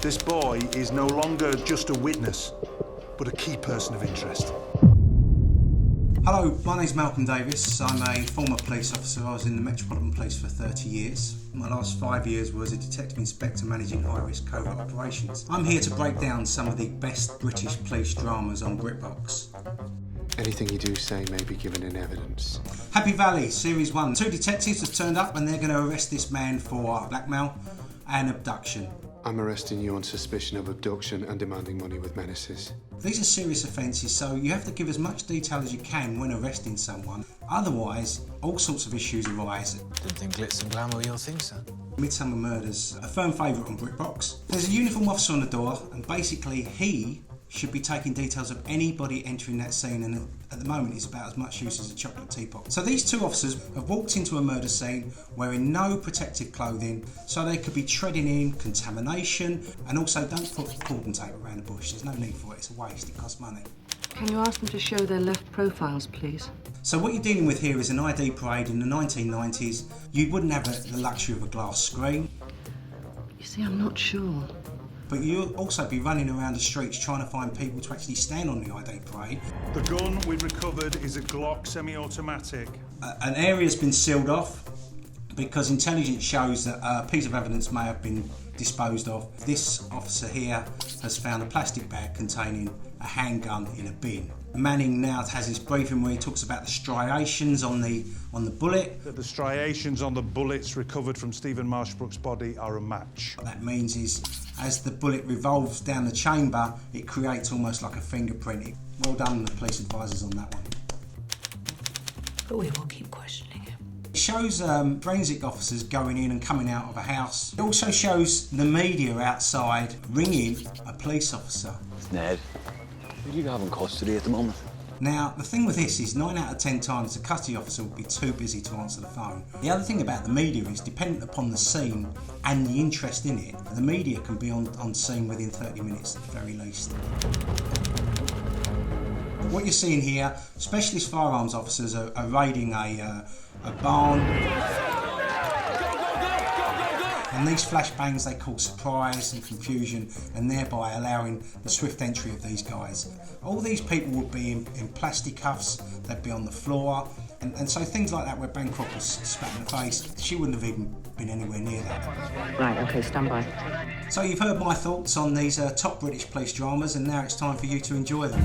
This boy is no longer just a witness, but a key person of interest. Hello, my name's Malcolm Davies. I'm a former police officer. I was in the Metropolitan Police for 30 years. My last 5 years was a detective inspector managing high-risk covert operations. I'm here to break down some of the best British police dramas on BritBox. Anything you do say may be given in evidence. Happy Valley, Series 1. 2 detectives have turned up and they're going to arrest this man for blackmail and abduction. I'm arresting you on suspicion of abduction and demanding money with menaces. These are serious offences, so you have to give as much detail as you can when arresting someone. Otherwise, all sorts of issues arise. Didn't think glitz and glamour were your thing, sir. Midsomer Murders, a firm favourite on BritBox. There's a uniform officer on the door, and basically he should be taking details of anybody entering that scene, and at the moment it's about as much use as a chocolate teapot. So these two officers have walked into a murder scene wearing no protective clothing, so they could be treading in contamination, and also don't put cordon tape around the bush. There's no need for it, it's a waste, it costs money. Can you ask them to show their left profiles, please? So what you're dealing with here is an ID parade in the 1990s. You wouldn't have the luxury of a glass screen. You see, I'm not sure. But you'll also be running around the streets trying to find people to actually stand on the ID parade. The gun we recovered is a Glock semi-automatic. An area's been sealed off because intelligence shows that a piece of evidence may have been disposed of. This officer here has found a plastic bag containing a handgun in a bin. Manning now has his briefing where he talks about the striations on the bullet. The striations on the bullets recovered from Stephen Marshbrook's body are a match. What that means is, as the bullet revolves down the chamber, it creates almost like a fingerprint. Well done, the police advisors, on that one. But we will keep questioning him. It shows forensic officers going in and coming out of a house. It also shows the media outside ringing a police officer. Ned, who do you have in custody at the moment? Now, the thing with this is 9 out of 10 times the custody officer will be too busy to answer the phone. The other thing about the media is, dependent upon the scene and the interest in it, the media can be on scene within 30 minutes at the very least. What you're seeing here, specialist firearms officers are raiding a barn. And these flashbangs they cause surprise and confusion, and thereby allowing the swift entry of these guys. All these people would be in plastic cuffs, they'd be on the floor, and so things like that where Bancroft was spat in the face, she wouldn't have even been anywhere near that. Right, okay, stand by. So you've heard my thoughts on these top British police dramas, and now it's time for you to enjoy them.